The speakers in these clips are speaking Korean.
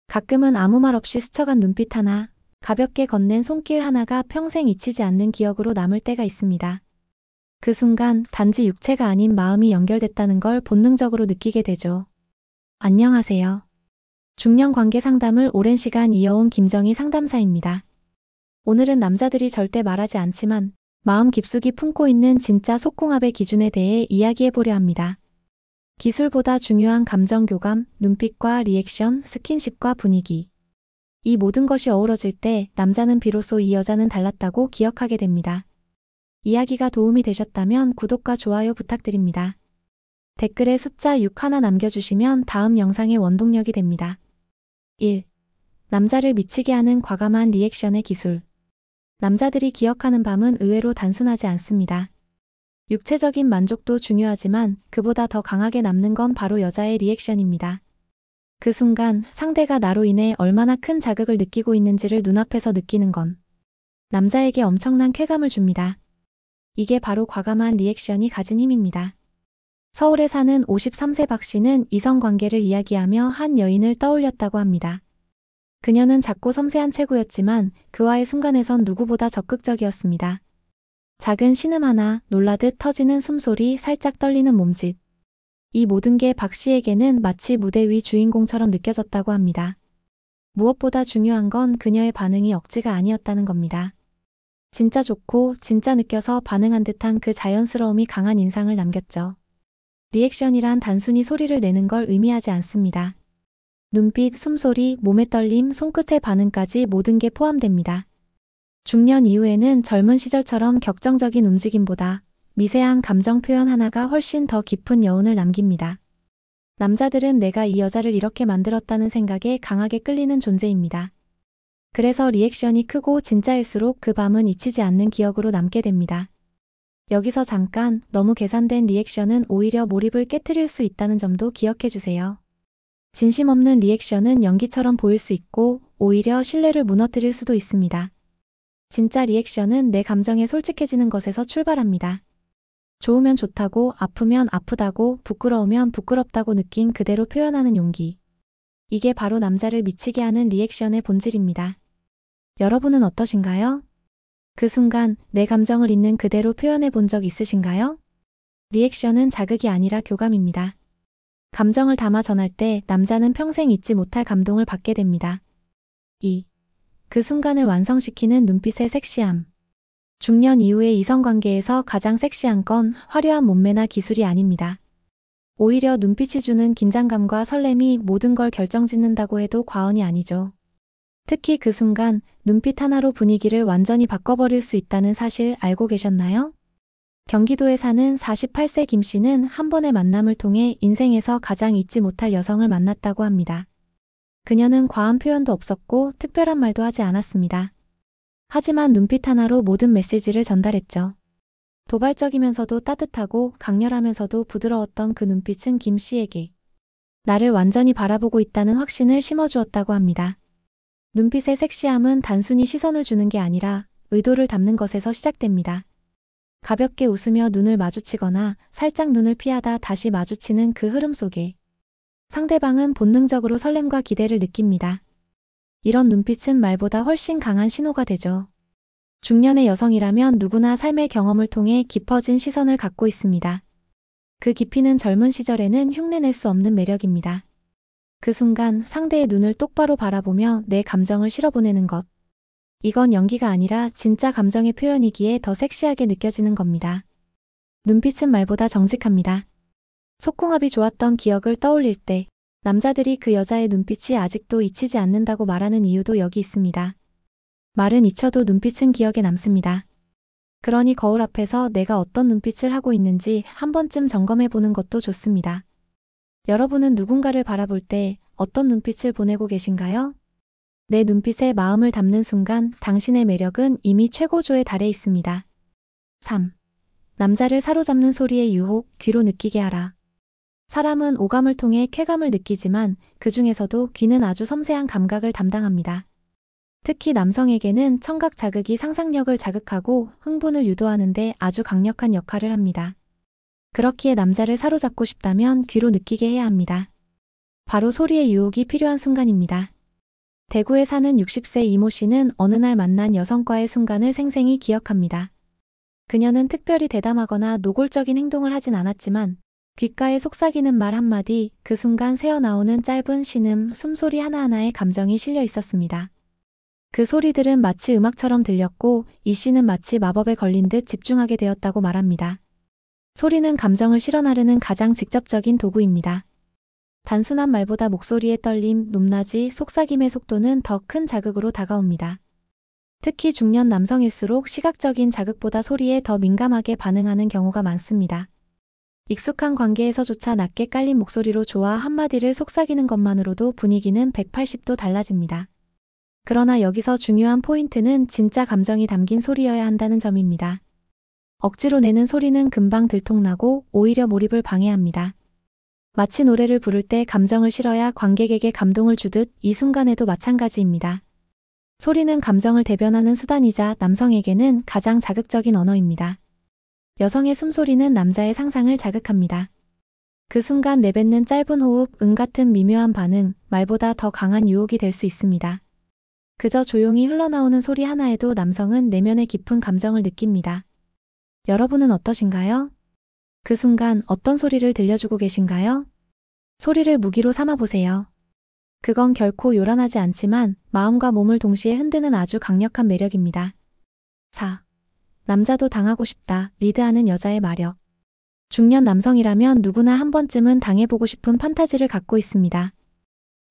가끔은 아무 말 없이 스쳐간 눈빛 하나, 가볍게 건넨 손길 하나가 평생 잊히지 않는 기억으로 남을 때가 있습니다. 그 순간 단지 육체가 아닌 마음이 연결됐다는 걸 본능적으로 느끼게 되죠. 안녕하세요. 중년 관계 상담을 오랜 시간 이어온 김정희 상담사입니다. 오늘은 남자들이 절대 말하지 않지만 마음 깊숙이 품고 있는 진짜 속궁합의 기준에 대해 이야기해보려 합니다. 기술보다 중요한 감정 교감, 눈빛과 리액션, 스킨십과 분위기. 이 모든 것이 어우러질 때 남자는 비로소 이 여자는 달랐다고 기억하게 됩니다. 이야기가 도움이 되셨다면 구독과 좋아요 부탁드립니다. 댓글에 숫자 6 하나 남겨주시면 다음 영상의 원동력이 됩니다. 1. 남자를 미치게 하는 과감한 리액션의 기술. 남자들이 기억하는 밤은 의외로 단순하지 않습니다. 육체적인 만족도 중요하지만 그보다 더 강하게 남는 건 바로 여자의 리액션입니다. 그 순간 상대가 나로 인해 얼마나 큰 자극을 느끼고 있는지를 눈앞에서 느끼는 건 남자에게 엄청난 쾌감을 줍니다. 이게 바로 과감한 리액션이 가진 힘입니다. 서울에 사는 53세 박 씨는 이성관계를 이야기하며 한 여인을 떠올렸다고 합니다. 그녀는 작고 섬세한 체구였지만 그와의 순간에선 누구보다 적극적이었습니다. 작은 신음 하나, 놀라듯 터지는 숨소리, 살짝 떨리는 몸짓. 이 모든 게 박 씨에게는 마치 무대 위 주인공처럼 느껴졌다고 합니다. 무엇보다 중요한 건 그녀의 반응이 억지가 아니었다는 겁니다. 진짜 좋고 진짜 느껴서 반응한 듯한 그 자연스러움이 강한 인상을 남겼죠. 리액션이란 단순히 소리를 내는 걸 의미하지 않습니다. 눈빛, 숨소리, 몸의 떨림, 손끝의 반응까지 모든 게 포함됩니다. 중년 이후에는 젊은 시절처럼 격정적인 움직임보다 미세한 감정 표현 하나가 훨씬 더 깊은 여운을 남깁니다. 남자들은 내가 이 여자를 이렇게 만들었다는 생각에 강하게 끌리는 존재입니다. 그래서 리액션이 크고 진짜일수록 그 밤은 잊히지 않는 기억으로 남게 됩니다. 여기서 잠깐, 너무 계산된 리액션은 오히려 몰입을 깨트릴 수 있다는 점도 기억해주세요. 진심 없는 리액션은 연기처럼 보일 수 있고 오히려 신뢰를 무너뜨릴 수도 있습니다. 진짜 리액션은 내 감정에 솔직해지는 것에서 출발합니다. 좋으면 좋다고, 아프면 아프다고, 부끄러우면 부끄럽다고 느낀 그대로 표현하는 용기. 이게 바로 남자를 미치게 하는 리액션의 본질입니다. 여러분은 어떠신가요? 그 순간 내 감정을 있는 그대로 표현해 본 적 있으신가요? 리액션은 자극이 아니라 교감입니다. 감정을 담아 전할 때 남자는 평생 잊지 못할 감동을 받게 됩니다. 2. 그 순간을 완성시키는 눈빛의 섹시함. 중년 이후의 이성관계에서 가장 섹시한 건 화려한 몸매나 기술이 아닙니다. 오히려 눈빛이 주는 긴장감과 설렘이 모든 걸 결정짓는다고 해도 과언이 아니죠. 특히 그 순간 눈빛 하나로 분위기를 완전히 바꿔버릴 수 있다는 사실 알고 계셨나요? 경기도에 사는 48세 김 씨는 한 번의 만남을 통해 인생에서 가장 잊지 못할 여성을 만났다고 합니다. 그녀는 과한 표현도 없었고 특별한 말도 하지 않았습니다. 하지만 눈빛 하나로 모든 메시지를 전달했죠. 도발적이면서도 따뜻하고 강렬하면서도 부드러웠던 그 눈빛은 김 씨에게 나를 완전히 바라보고 있다는 확신을 심어주었다고 합니다. 눈빛의 섹시함은 단순히 시선을 주는 게 아니라 의도를 담는 것에서 시작됩니다. 가볍게 웃으며 눈을 마주치거나 살짝 눈을 피하다 다시 마주치는 그 흐름 속에 상대방은 본능적으로 설렘과 기대를 느낍니다. 이런 눈빛은 말보다 훨씬 강한 신호가 되죠. 중년의 여성이라면 누구나 삶의 경험을 통해 깊어진 시선을 갖고 있습니다. 그 깊이는 젊은 시절에는 흉내낼 수 없는 매력입니다. 그 순간 상대의 눈을 똑바로 바라보며 내 감정을 실어보내는 것. 이건 연기가 아니라 진짜 감정의 표현이기에 더 섹시하게 느껴지는 겁니다. 눈빛은 말보다 정직합니다. 속궁합이 좋았던 기억을 떠올릴 때 남자들이 그 여자의 눈빛이 아직도 잊히지 않는다고 말하는 이유도 여기 있습니다. 말은 잊혀도 눈빛은 기억에 남습니다. 그러니 거울 앞에서 내가 어떤 눈빛을 하고 있는지 한 번쯤 점검해보는 것도 좋습니다. 여러분은 누군가를 바라볼 때 어떤 눈빛을 보내고 계신가요? 내 눈빛에 마음을 담는 순간 당신의 매력은 이미 최고조에 달해 있습니다. 3. 남자를 사로잡는 소리의 유혹, 귀로 느끼게 하라. 사람은 오감을 통해 쾌감을 느끼지만 그 중에서도 귀는 아주 섬세한 감각을 담당합니다. 특히 남성에게는 청각 자극이 상상력을 자극하고 흥분을 유도하는 데 아주 강력한 역할을 합니다. 그렇기에 남자를 사로잡고 싶다면 귀로 느끼게 해야 합니다. 바로 소리의 유혹이 필요한 순간입니다. 대구에 사는 60세 이모 씨는 어느 날 만난 여성과의 순간을 생생히 기억합니다. 그녀는 특별히 대담하거나 노골적인 행동을 하진 않았지만 귓가에 속삭이는 말 한마디, 그 순간 새어나오는 짧은 신음, 숨소리 하나하나에 감정이 실려 있었습니다. 그 소리들은 마치 음악처럼 들렸고 이 씨는 마치 마법에 걸린 듯 집중하게 되었다고 말합니다. 소리는 감정을 실어나르는 가장 직접적인 도구입니다. 단순한 말보다 목소리의 떨림, 높낮이, 속삭임의 속도는 더 큰 자극으로 다가옵니다. 특히 중년 남성일수록 시각적인 자극보다 소리에 더 민감하게 반응하는 경우가 많습니다. 익숙한 관계에서조차 낮게 깔린 목소리로 좋아 한마디를 속삭이는 것만으로도 분위기는 180도 달라집니다. 그러나 여기서 중요한 포인트는 진짜 감정이 담긴 소리여야 한다는 점입니다. 억지로 내는 소리는 금방 들통나고 오히려 몰입을 방해합니다. 마치 노래를 부를 때 감정을 실어야 관객에게 감동을 주듯 이 순간에도 마찬가지입니다. 소리는 감정을 대변하는 수단이자 남성에게는 가장 자극적인 언어입니다. 여성의 숨소리는 남자의 상상을 자극합니다. 그 순간 내뱉는 짧은 호흡, 같은 미묘한 반응, 말보다 더 강한 유혹이 될 수 있습니다. 그저 조용히 흘러나오는 소리 하나에도 남성은 내면의 깊은 감정을 느낍니다. 여러분은 어떠신가요? 그 순간 어떤 소리를 들려주고 계신가요? 소리를 무기로 삼아보세요. 그건 결코 요란하지 않지만 마음과 몸을 동시에 흔드는 아주 강력한 매력입니다. 4. 남자도 당하고 싶다. 리드하는 여자의 마력. 중년 남성이라면 누구나 한 번쯤은 당해보고 싶은 판타지를 갖고 있습니다.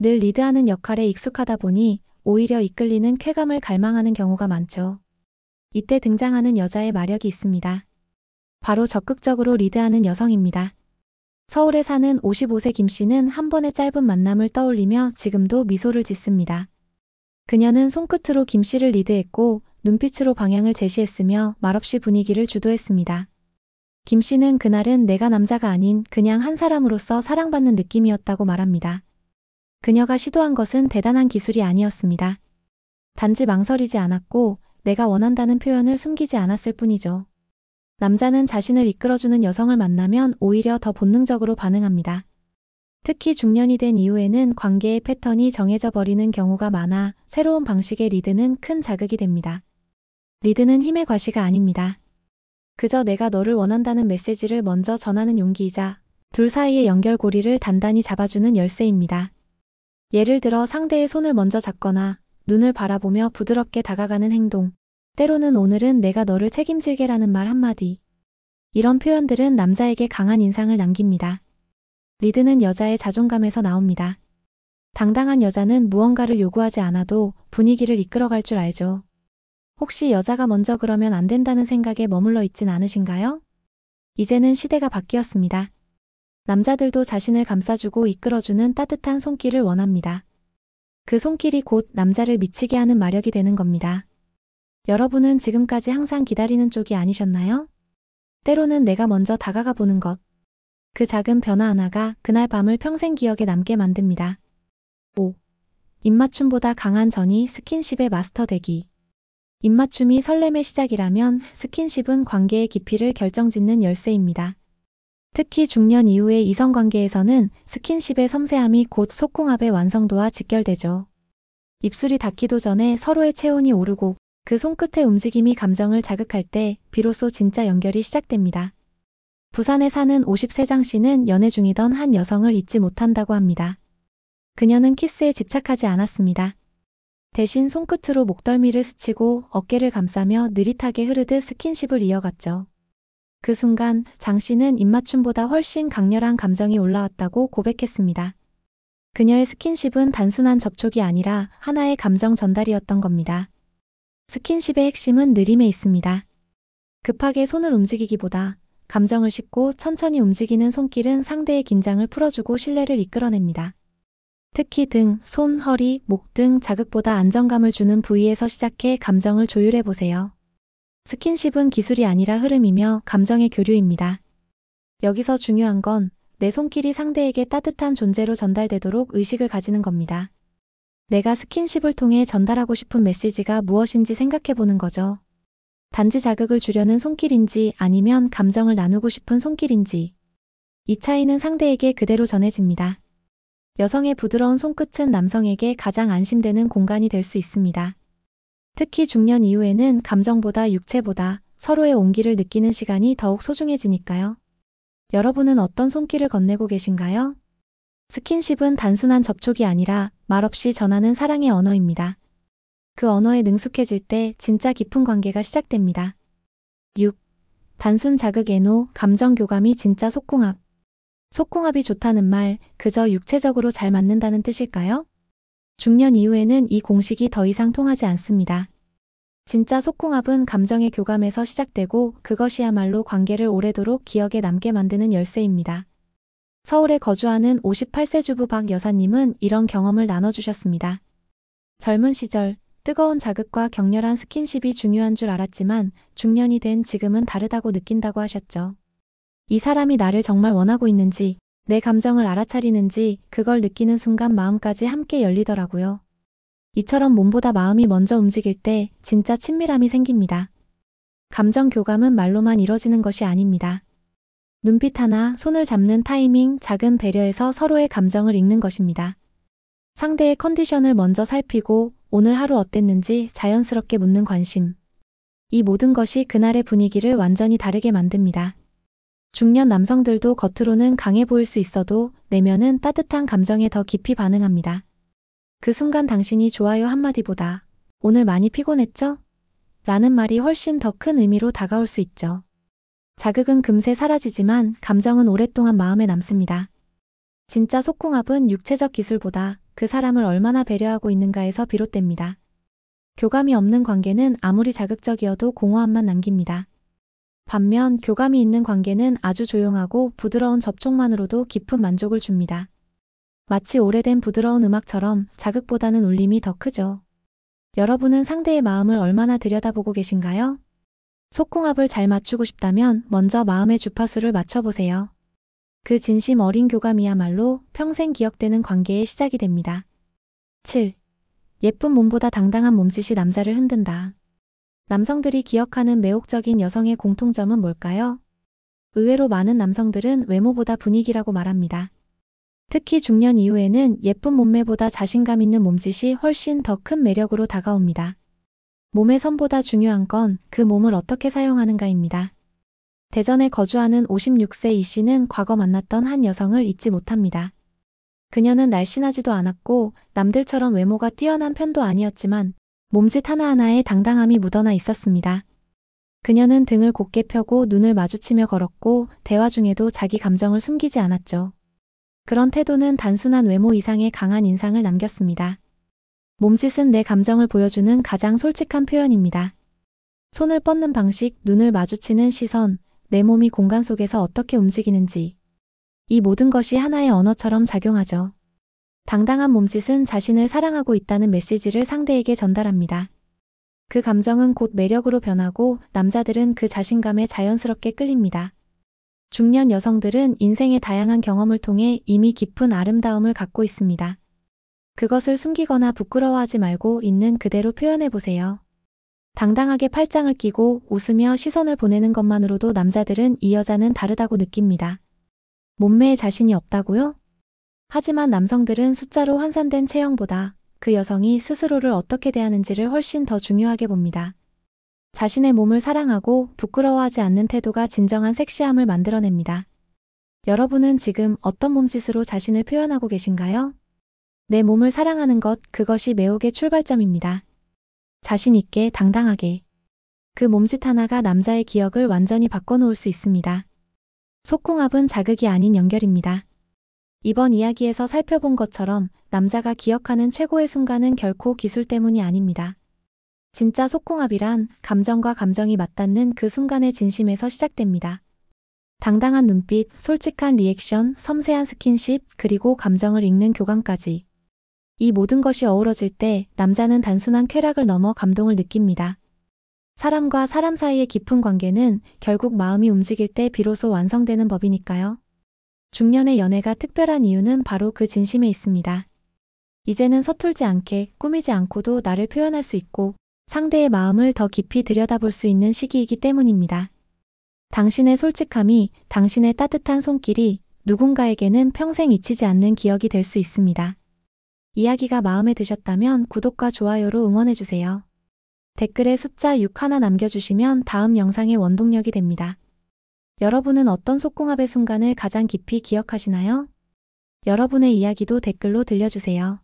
늘 리드하는 역할에 익숙하다 보니 오히려 이끌리는 쾌감을 갈망하는 경우가 많죠. 이때 등장하는 여자의 마력이 있습니다. 바로 적극적으로 리드하는 여성입니다. 서울에 사는 55세 김 씨는 한 번의 짧은 만남을 떠올리며 지금도 미소를 짓습니다. 그녀는 손끝으로 김 씨를 리드했고 눈빛으로 방향을 제시했으며 말없이 분위기를 주도했습니다. 김 씨는 그날은 내가 남자가 아닌 그냥 한 사람으로서 사랑받는 느낌이었다고 말합니다. 그녀가 시도한 것은 대단한 기술이 아니었습니다. 단지 망설이지 않았고 내가 원한다는 표현을 숨기지 않았을 뿐이죠. 남자는 자신을 이끌어주는 여성을 만나면 오히려 더 본능적으로 반응합니다. 특히 중년이 된 이후에는 관계의 패턴이 정해져 버리는 경우가 많아 새로운 방식의 리드는 큰 자극이 됩니다. 리드는 힘의 과시가 아닙니다. 그저 내가 너를 원한다는 메시지를 먼저 전하는 용기이자 둘 사이의 연결고리를 단단히 잡아주는 열쇠입니다. 예를 들어 상대의 손을 먼저 잡거나 눈을 바라보며 부드럽게 다가가는 행동, 때로는 오늘은 내가 너를 책임질게라는 말 한마디. 이런 표현들은 남자에게 강한 인상을 남깁니다. 리드는 여자의 자존감에서 나옵니다. 당당한 여자는 무언가를 요구하지 않아도 분위기를 이끌어갈 줄 알죠. 혹시 여자가 먼저 그러면 안 된다는 생각에 머물러 있진 않으신가요? 이제는 시대가 바뀌었습니다. 남자들도 자신을 감싸주고 이끌어주는 따뜻한 손길을 원합니다. 그 손길이 곧 남자를 미치게 하는 마력이 되는 겁니다. 여러분은 지금까지 항상 기다리는 쪽이 아니셨나요? 때로는 내가 먼저 다가가 보는 것. 그 작은 변화 하나가 그날 밤을 평생 기억에 남게 만듭니다. 5. 입맞춤보다 강한 전이 스킨십의 마스터 되기. 입맞춤이 설렘의 시작이라면 스킨십은 관계의 깊이를 결정짓는 열쇠입니다. 특히 중년 이후의 이성관계에서는 스킨십의 섬세함이 곧 속궁합의 완성도와 직결되죠. 입술이 닿기도 전에 서로의 체온이 오르고 그 손끝의 움직임이 감정을 자극할 때 비로소 진짜 연결이 시작됩니다. 부산에 사는 50세 씨는 연애 중이던 한 여성을 잊지 못한다고 합니다. 그녀는 키스에 집착하지 않았습니다. 대신 손끝으로 목덜미를 스치고 어깨를 감싸며 느릿하게 흐르듯 스킨십을 이어갔죠. 그 순간 장 씨는 입맞춤보다 훨씬 강렬한 감정이 올라왔다고 고백했습니다. 그녀의 스킨십은 단순한 접촉이 아니라 하나의 감정 전달이었던 겁니다. 스킨십의 핵심은 느림에 있습니다. 급하게 손을 움직이기보다 감정을 싣고 천천히 움직이는 손길은 상대의 긴장을 풀어주고 신뢰를 이끌어냅니다. 특히 등, 손, 허리, 목 등 자극보다 안정감을 주는 부위에서 시작해 감정을 조율해보세요. 스킨십은 기술이 아니라 흐름이며 감정의 교류입니다. 여기서 중요한 건 내 손길이 상대에게 따뜻한 존재로 전달되도록 의식을 가지는 겁니다. 내가 스킨십을 통해 전달하고 싶은 메시지가 무엇인지 생각해보는 거죠. 단지 자극을 주려는 손길인지 아니면 감정을 나누고 싶은 손길인지. 이 차이는 상대에게 그대로 전해집니다. 여성의 부드러운 손끝은 남성에게 가장 안심되는 공간이 될 수 있습니다. 특히 중년 이후에는 감정보다 육체보다 서로의 온기를 느끼는 시간이 더욱 소중해지니까요. 여러분은 어떤 손길을 건네고 계신가요? 스킨십은 단순한 접촉이 아니라 말없이 전하는 사랑의 언어입니다. 그 언어에 능숙해질 때 진짜 깊은 관계가 시작됩니다. 6. 단순 자극 애노, 감정 교감이 진짜 속궁합. 속궁합이 좋다는 말, 그저 육체적으로 잘 맞는다는 뜻일까요? 중년 이후에는 이 공식이 더 이상 통하지 않습니다. 진짜 속궁합은 감정의 교감에서 시작되고 그것이야말로 관계를 오래도록 기억에 남게 만드는 열쇠입니다. 서울에 거주하는 58세 주부 박 여사님은 이런 경험을 나눠주셨습니다. 젊은 시절, 뜨거운 자극과 격렬한 스킨십이 중요한 줄 알았지만 중년이 된 지금은 다르다고 느낀다고 하셨죠. 이 사람이 나를 정말 원하고 있는지, 내 감정을 알아차리는지 그걸 느끼는 순간 마음까지 함께 열리더라고요. 이처럼 몸보다 마음이 먼저 움직일 때 진짜 친밀함이 생깁니다. 감정 교감은 말로만 이뤄지는 것이 아닙니다. 눈빛 하나, 손을 잡는 타이밍, 작은 배려에서 서로의 감정을 읽는 것입니다. 상대의 컨디션을 먼저 살피고 오늘 하루 어땠는지 자연스럽게 묻는 관심. 이 모든 것이 그날의 분위기를 완전히 다르게 만듭니다. 중년 남성들도 겉으로는 강해 보일 수 있어도 내면은 따뜻한 감정에 더 깊이 반응합니다. 그 순간 당신이 좋아요 한마디보다 오늘 많이 피곤했죠? 라는 말이 훨씬 더 큰 의미로 다가올 수 있죠. 자극은 금세 사라지지만 감정은 오랫동안 마음에 남습니다. 진짜 속궁합은 육체적 기술보다 그 사람을 얼마나 배려하고 있는가에서 비롯됩니다. 교감이 없는 관계는 아무리 자극적이어도 공허함만 남깁니다. 반면 교감이 있는 관계는 아주 조용하고 부드러운 접촉만으로도 깊은 만족을 줍니다. 마치 오래된 부드러운 음악처럼 자극보다는 울림이 더 크죠. 여러분은 상대의 마음을 얼마나 들여다보고 계신가요? 속궁합을 잘 맞추고 싶다면 먼저 마음의 주파수를 맞춰보세요. 그 진심 어린 교감이야말로 평생 기억되는 관계의 시작이 됩니다. 7. 예쁜 몸보다 당당한 몸짓이 남자를 흔든다. 남성들이 기억하는 매혹적인 여성의 공통점은 뭘까요? 의외로 많은 남성들은 외모보다 분위기라고 말합니다. 특히 중년 이후에는 예쁜 몸매보다 자신감 있는 몸짓이 훨씬 더 큰 매력으로 다가옵니다. 몸의 선보다 중요한 건 그 몸을 어떻게 사용하는가입니다. 대전에 거주하는 56세 이 씨는 과거 만났던 한 여성을 잊지 못합니다. 그녀는 날씬하지도 않았고 남들처럼 외모가 뛰어난 편도 아니었지만 몸짓 하나하나에 당당함이 묻어나 있었습니다. 그녀는 등을 곧게 펴고 눈을 마주치며 걸었고 대화 중에도 자기 감정을 숨기지 않았죠. 그런 태도는 단순한 외모 이상의 강한 인상을 남겼습니다. 몸짓은 내 감정을 보여주는 가장 솔직한 표현입니다. 손을 뻗는 방식, 눈을 마주치는 시선, 내 몸이 공간 속에서 어떻게 움직이는지. 이 모든 것이 하나의 언어처럼 작용하죠. 당당한 몸짓은 자신을 사랑하고 있다는 메시지를 상대에게 전달합니다. 그 감정은 곧 매력으로 변하고 남자들은 그 자신감에 자연스럽게 끌립니다. 중년 여성들은 인생의 다양한 경험을 통해 이미 깊은 아름다움을 갖고 있습니다. 그것을 숨기거나 부끄러워하지 말고 있는 그대로 표현해보세요. 당당하게 팔짱을 끼고 웃으며 시선을 보내는 것만으로도 남자들은 이 여자는 다르다고 느낍니다. 몸매에 자신이 없다고요? 하지만 남성들은 숫자로 환산된 체형보다 그 여성이 스스로를 어떻게 대하는지를 훨씬 더 중요하게 봅니다. 자신의 몸을 사랑하고 부끄러워하지 않는 태도가 진정한 섹시함을 만들어냅니다. 여러분은 지금 어떤 몸짓으로 자신을 표현하고 계신가요? 내 몸을 사랑하는 것, 그것이 매혹의 출발점입니다. 자신 있게, 당당하게. 그 몸짓 하나가 남자의 기억을 완전히 바꿔놓을 수 있습니다. 속궁합은 자극이 아닌 연결입니다. 이번 이야기에서 살펴본 것처럼 남자가 기억하는 최고의 순간은 결코 기술 때문이 아닙니다. 진짜 속궁합이란 감정과 감정이 맞닿는 그 순간의 진심에서 시작됩니다. 당당한 눈빛, 솔직한 리액션, 섬세한 스킨십, 그리고 감정을 읽는 교감까지. 이 모든 것이 어우러질 때 남자는 단순한 쾌락을 넘어 감동을 느낍니다. 사람과 사람 사이의 깊은 관계는 결국 마음이 움직일 때 비로소 완성되는 법이니까요. 중년의 연애가 특별한 이유는 바로 그 진심에 있습니다. 이제는 서툴지 않게, 꾸미지 않고도 나를 표현할 수 있고 상대의 마음을 더 깊이 들여다볼 수 있는 시기이기 때문입니다. 당신의 솔직함이, 당신의 따뜻한 손길이 누군가에게는 평생 잊히지 않는 기억이 될 수 있습니다. 이야기가 마음에 드셨다면 구독과 좋아요로 응원해주세요. 댓글에 숫자 6 하나 남겨주시면 다음 영상의 원동력이 됩니다. 여러분은 어떤 속궁합의 순간을 가장 깊이 기억하시나요? 여러분의 이야기도 댓글로 들려주세요.